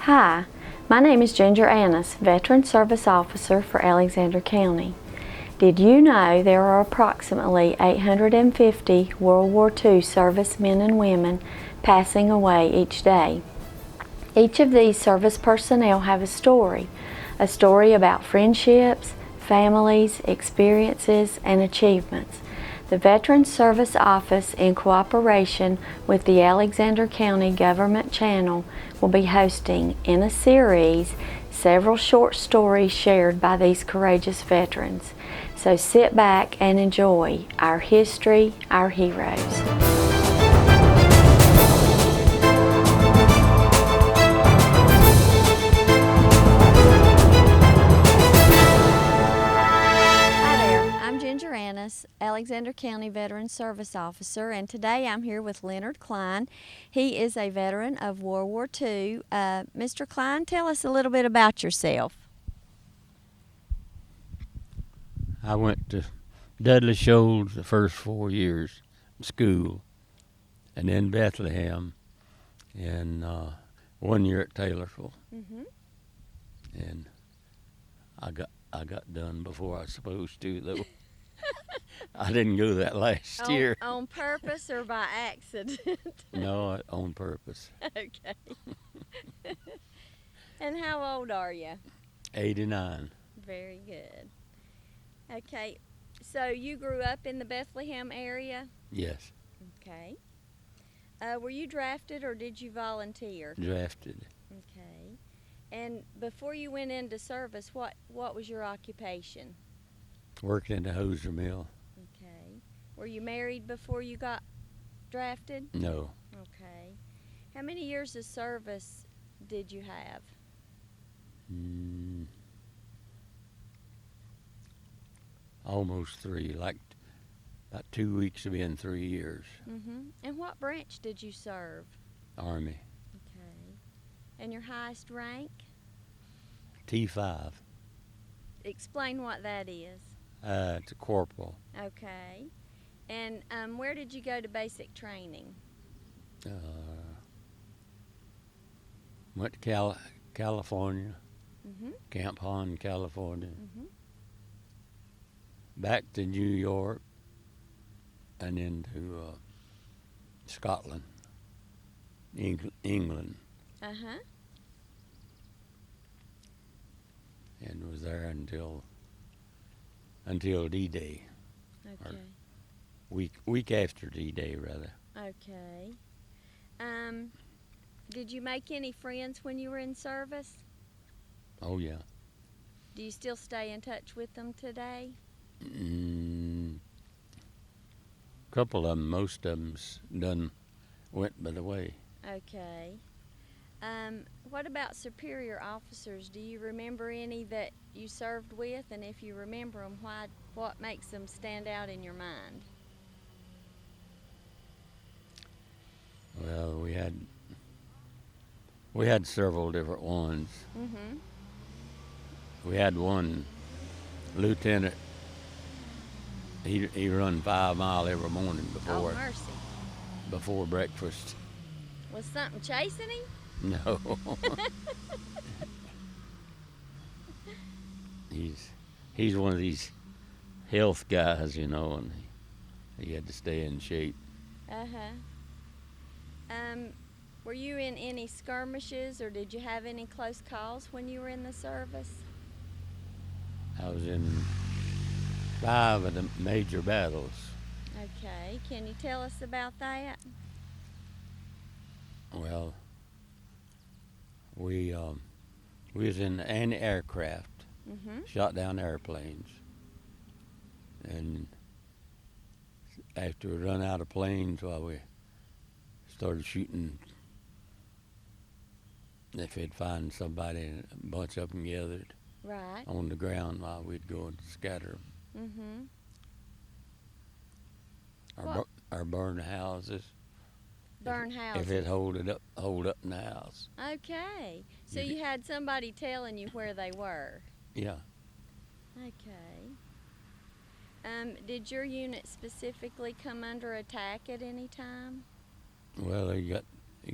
Hi, my name is Ginger Annis, Veteran Service Officer for Alexander County. Did you know there are approximately 850 World War II servicemen and women passing away each day? Each of these service personnel have a story about friendships, families, experiences, and achievements. The Veterans Service Office, in cooperation with the Alexander County Government Channel, will be hosting, in a series, several short stories shared by these courageous veterans. So sit back and enjoy our history, our heroes. Alexander County Veteran Service Officer, and today I'm here with Leonard Cline. He is a veteran of World War II. Mr. Cline, tell us a little bit about yourself. I went to Dudley Shoals the first 4 years of school, and then Bethlehem, and 1 year at Taylorsville. And I got done before I was supposed to, though. I didn't go that last year. On purpose or by accident? No, on purpose. Okay. And how old are you? 89. Very good. Okay, so you grew up in the Bethlehem area? Yes. Okay. Were you drafted or did you volunteer? Drafted. Okay. And before you went into service, what was your occupation? Worked in the hosier mill. Okay. Were you married before you got drafted? No. Okay. How many years of service did you have? Almost 3, like about 2 weeks to be in 3 years. And what branch did you serve? Army. Okay. And your highest rank? T5. Explain what that is. It's a corporal. Okay. And where did you go to basic training? Went to California, Mm-hmm. Camp Hahn, California. Mm-hmm. Back to New York, and then to Scotland, England. Uh-huh. And was there until D-Day. Okay. Or week after D-Day, rather. Okay. Did you make any friends when you were in service? Oh, yeah. Do you still stay in touch with them today? Couple of them, most of them went by the way. Okay. What about superior officers? Do you remember any that you served with? And if you remember them, what makes them stand out in your mind? Well, we had several different ones. Mm-hmm. We had one lieutenant. He run 5 miles every morning before breakfast. Was something chasing him? No. He's one of these health guys, and he had to stay in shape. Uh-huh. Were you in any skirmishes or did you have any close calls when you were in the service? I was in 5 of the major battles. Okay. Can you tell us about that? Well, we was in anti-aircraft, shot down airplanes, and after we run out of planes, we started shooting. If we'd find somebody, and a bunch of them gathered on the ground, we'd go and scatter them. Or burn houses. Burn houses. If it hold up in the house. Okay. So you had somebody telling you where they were. Yeah. Okay. Did your unit specifically come under attack at any time? Well, he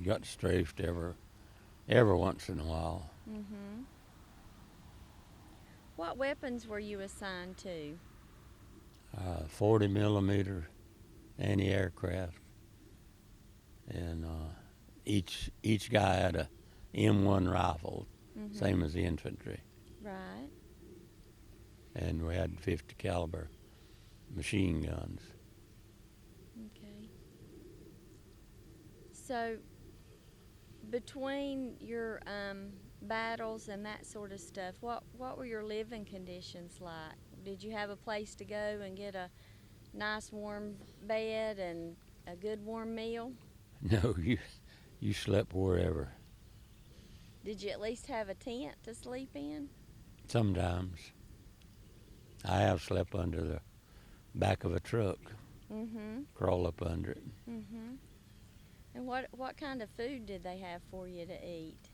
got strafed every once in a while. Mm-hmm. What weapons were you assigned to? 40 millimeter anti-aircraft, and each guy had a M1 rifle, Mm-hmm. same as the infantry, Right. and we had 50 caliber machine guns. Okay. So, between your battles and that sort of stuff, what were your living conditions like? Did you have a place to go and get a nice warm bed and a good warm meal? No, you slept wherever. Did you at least have a tent to sleep in? Sometimes I have slept under the back of a truck, Mm-hmm. crawl up under it. Mm-hmm. And what kind of food did they have for you to eat?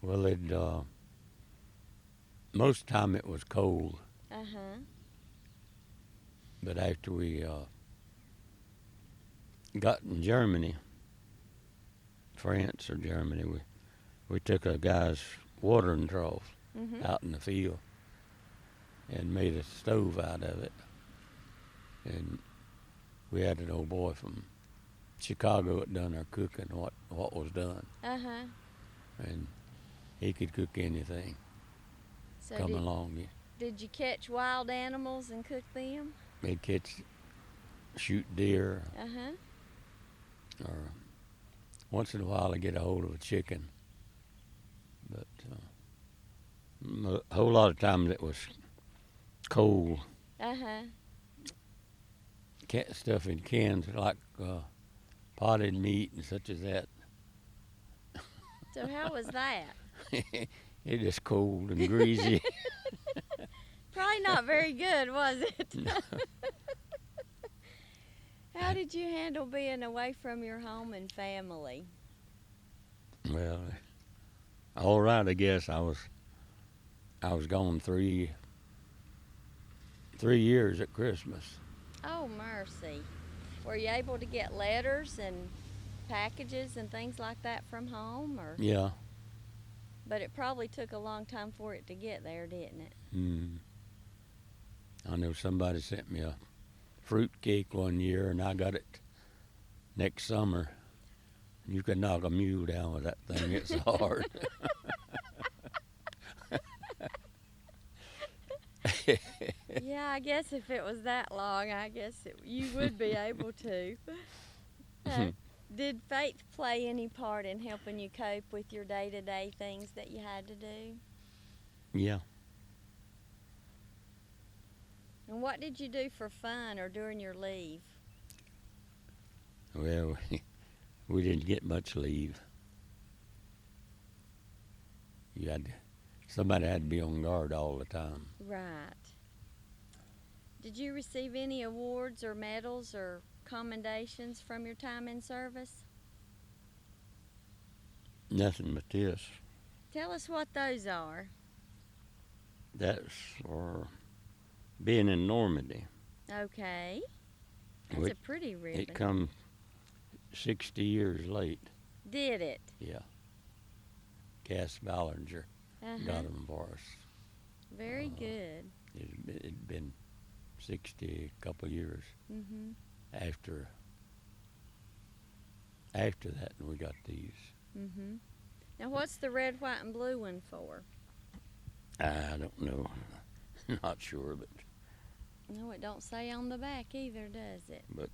Well, most of the time it was cold, Uh-huh. but after we got in Germany, France or Germany, we took a guy's watering trough Mm-hmm. out in the field and made a stove out of it. And we had an old boy from Chicago that done our cooking, what was done. Uh-huh. And he could cook anything. So Come along. did you catch wild animals and cook them? He'd shoot deer, Uh-huh. or once in a while I get a hold of a chicken. But a whole lot of times it was cold. Uh-huh. Stuff in cans like potted meat and such as that. So how was that? It is cold and greasy. Probably not very good, was it? No. How did you handle being away from your home and family? Well, all right, I guess. I was gone 3 years at Christmas. Oh, mercy. Were you able to get letters and packages and things like that from home? Yeah. But it probably took a long time for it to get there, didn't it? I know somebody sent me a fruit cake one year, and I got it next summer. You could knock a mule down with that thing. It's hard. Yeah, I guess if it was that long, I guess you would be able to. Did faith play any part in helping you cope with your day-to-day things that you had to do? Yeah. And what did you do for fun or during your leave? Well, we didn't get much leave. Somebody had to be on guard all the time. Right. Did you receive any awards or medals or commendations from your time in service? Nothing but this. Tell us what those are. That's for being in Normandy. Okay. That's a pretty ribbon. It come 60 years late. Did it? Yeah. Cass Ballinger got them for us. Very good. It'd been 60 a couple years Mm-hmm. after that, and we got these. Mm-hmm. Now, what's the red, white, and blue one for? I don't know. Not sure, but No, it don't say on the back either, does it? that's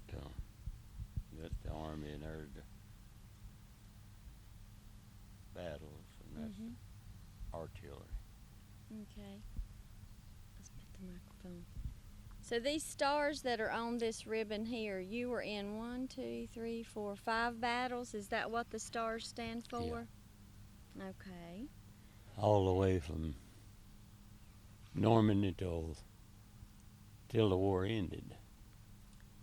the Army, and there's the battles, and that's artillery. Okay. Let's put the microphone. So these stars that are on this ribbon here, you were in 1, 2, 3, 4, 5 battles. Is that what the stars stand for? Yeah. Okay. All the way from Normandy till the war ended.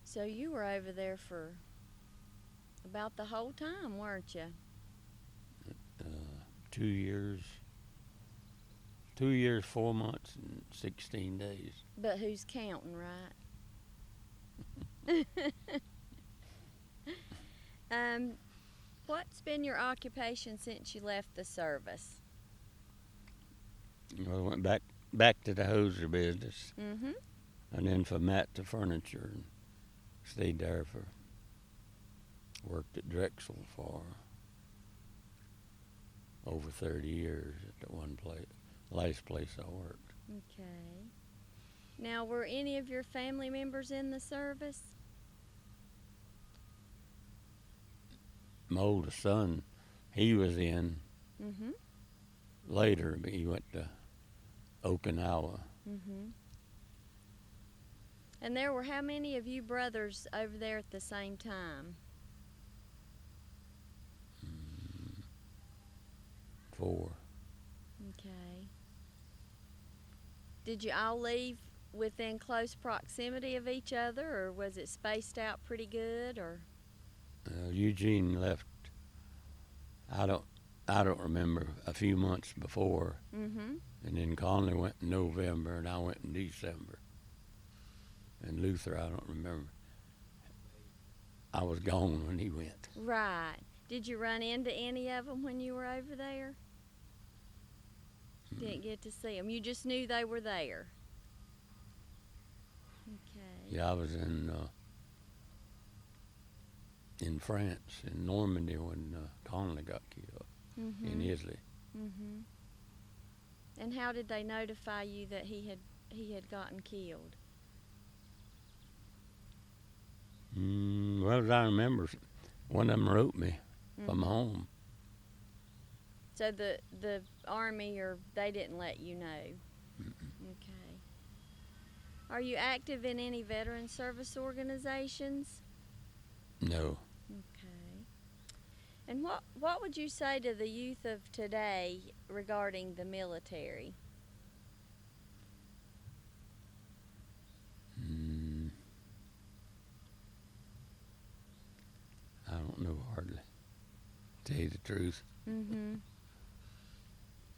So you were over there for about the whole time, weren't you? 2 years. 2 years, 4 months, and 16 days. But who's counting, right? what's been your occupation since you left the service? Well, I went back to the hoser business, Mm-hmm. and then from that to furniture, and stayed there worked at Drexel for over 30 years at the one place, last place I worked. Okay. Now, were any of your family members in the service? My oldest son, he was in Mm-hmm. later, but he went to Okinawa. Mm-hmm. And there were how many of you brothers over there at the same time? 4. Okay. Did you all leave within close proximity of each other, or was it spaced out pretty good, or? Eugene left. I don't remember, a few months before, Mm-hmm. and then Conley went in November, and I went in December. And Luther, I don't remember. I was gone when he went. Right. Did you run into any of them when you were over there? Didn't get to see them. You just knew they were there. Okay. Yeah, I was in France, in Normandy, when Conley got killed, Mm-hmm. in Italy. Mm-hmm. And how did they notify you that he had gotten killed? Well, as I remember, one of them wrote me from home. So the Army, or they didn't let you know? Mm-mm. Okay. Are you active in any veteran service organizations? No. Okay. And what would you say to the youth of today regarding the military? I don't know hardly, to tell you the truth. Mm-hmm.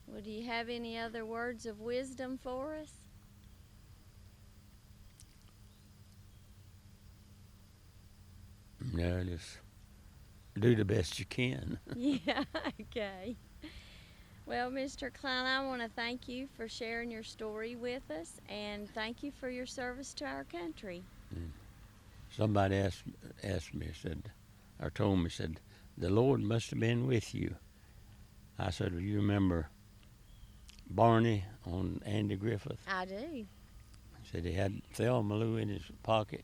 Well, do you have any other words of wisdom for us? No, just do the best you can. Yeah, okay. Well, Mr. Cline, I want to thank you for sharing your story with us, and thank you for your service to our country. Somebody asked me, said, or told me, said, the Lord must have been with you. I said, well, you remember Barney on Andy Griffith? I do. He said he had Thelma Lou in his pocket.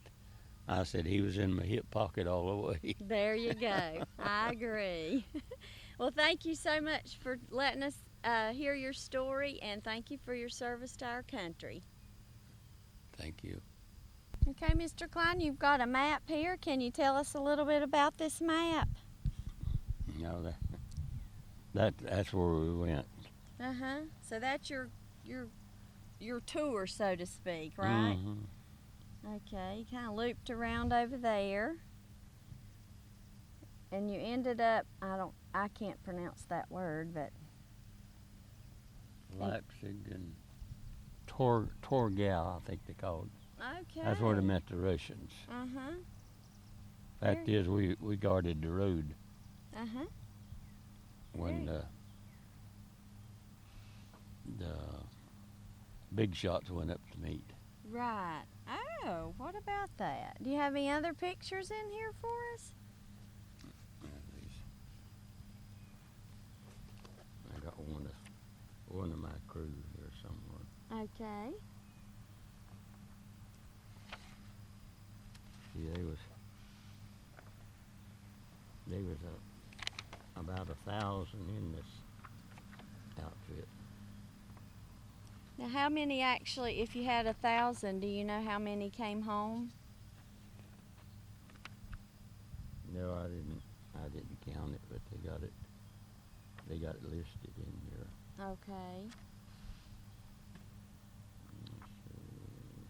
I said he was in my hip pocket all the way. There you go. I agree. Well, thank you so much for letting us hear your story, and thank you for your service to our country. Thank you. Okay, Mr. Cline, you've got a map here. Can you tell us a little bit about this map? You know, that's where we went. Uh-huh. So that's your tour, so to speak, right? Mm-hmm. Okay, you kind of looped around over there. And you ended up, I can't pronounce that word, but Leipzig and Torgau, I think they called it. okay. That's where they met the Russians. Uh-huh. Fact is, we guarded the road Uh-huh. when the big shots went up to meet. Right. Oh, what about that? Do you have any other pictures in here for us? I got one of my crew here somewhere. Okay. See, they was about 1,000 in this outfit. Now, how many actually, if you had 1,000, do you know how many came home? No, I didn't count it, but they got it listed in here. Okay. Let's see.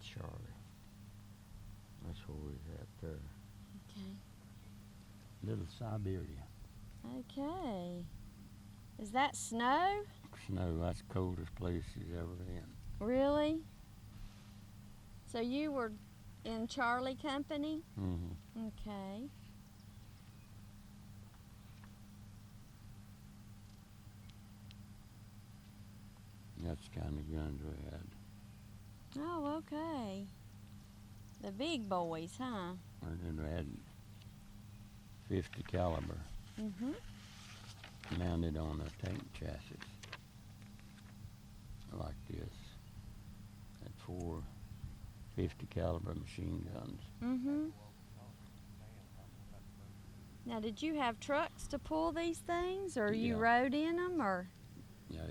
Charlie. That's where we was at there. Okay. Little Siberia. Okay. Is that snow? Snow, that's the coldest place he's ever been. Really? So you were in Charlie Company? Mm-hmm. Okay. That's the kind of guns we had. Oh, okay. The big boys, huh? And then we had 50 caliber Mm-hmm. mounted on a tank chassis like this. Had 4 50 caliber machine guns. Mm-hmm. Now, did you have trucks to pull these things, or you Yeah. rode in them, or? Yeah,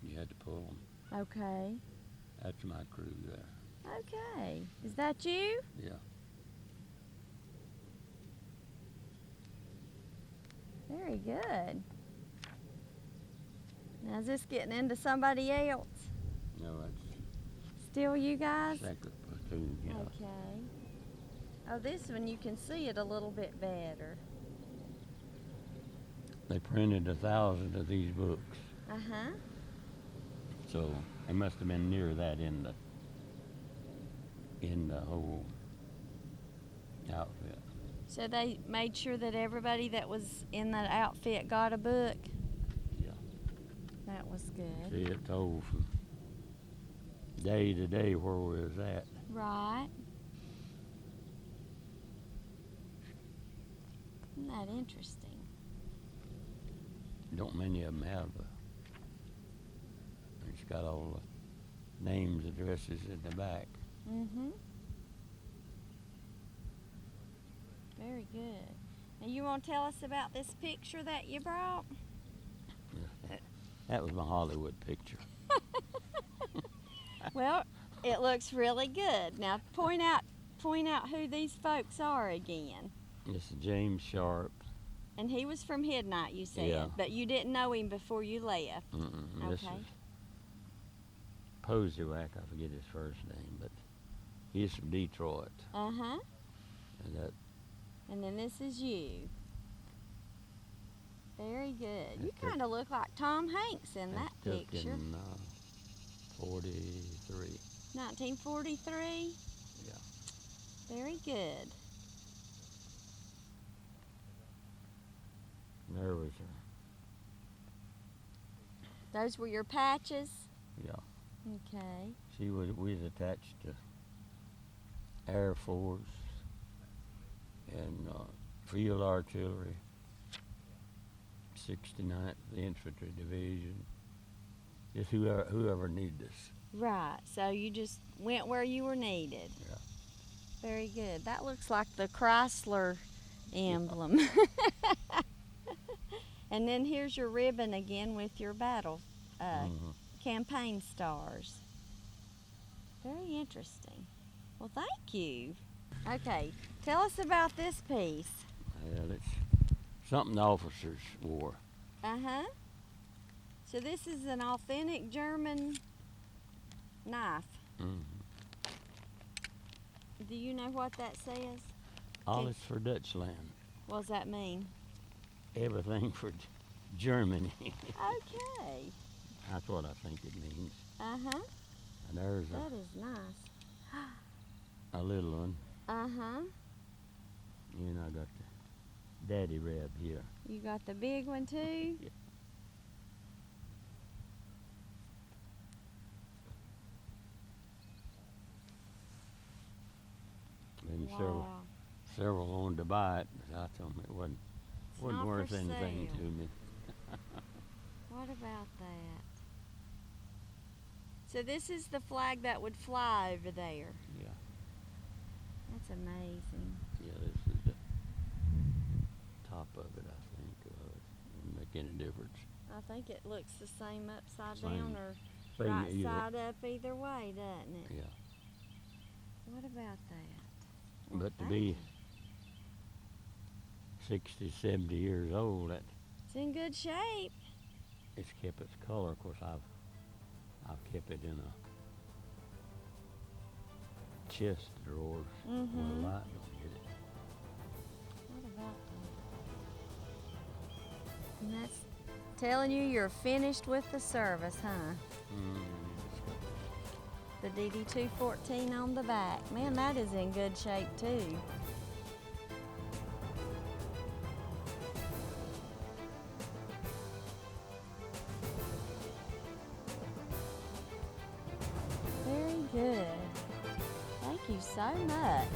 you had to pull them. Okay. That's my crew there. Okay. Is that you? Yeah. Very good. Now, is this getting into somebody else? No, that's Still you guys? second platoon. Yeah. Okay. Oh, this one you can see it a little bit better. They printed 1,000 of these books, Uh-huh. so they must have been near that in the whole outfit. So they made sure that everybody that was in that outfit got a book? Yeah. That was good. See, it told from day to day where we was at. Right. Isn't that interesting? Don't many of them have it's got all the names, addresses in the back. Mm-hmm. Very good. Now you want to tell us about this picture that you brought? That was my Hollywood picture. Well, it looks really good. Now point out who these folks are again. This is James Sharp. And he was from Midnight, you said, Yeah. but you didn't know him before you left. Mm-mm. This Okay. is Posiewak, I forget his first name, but he's from Detroit. Uh-huh. And that And then this is you. Very good. You That's it. kind of look like Tom Hanks in that that's took picture. in 43. 1943? Yeah. Very good. There was Those were your patches? yeah. Okay. We was attached to Air Force and Field Artillery, 69th Infantry Division. Just whoever needed us. Right. So you just went where you were needed. Yeah. Very good. That looks like the Chrysler emblem. And then here's your ribbon again with your battle Mhm. campaign stars. Very interesting. Well, thank you. Okay, tell us about this piece. Well, it's something the officers wore. Uh-huh. So this is an authentic German knife. Mhm. Do you know what that says? Alles for Dutchland. What does that mean? Everything for Germany. Okay. That's what I think it means. Uh-huh. And there's That is nice. a little one. Uh-huh. And I got the daddy reb here. You got the big one too? Yeah. And Wow. several wanted to buy it, but I told them it wasn't not worth for anything sale. to me. What about that? So this is the flag that would fly over there. Yeah. That's amazing. Yeah, this is the top of it, I think. Doesn't make any difference. I think it looks the same upside Same. down or Same right either. side up either way, doesn't it? Yeah. What about that? Well, But to thank be you. 60, 70 years old, It's in good shape. it's kept its color. Of course, I've kept it in a chest drawers where the Mhm. light don't get it. What about that? And that's telling you you're finished with the service, huh? the DD-214 on the back. Man, that is in good shape too. Very good. Thank you so much.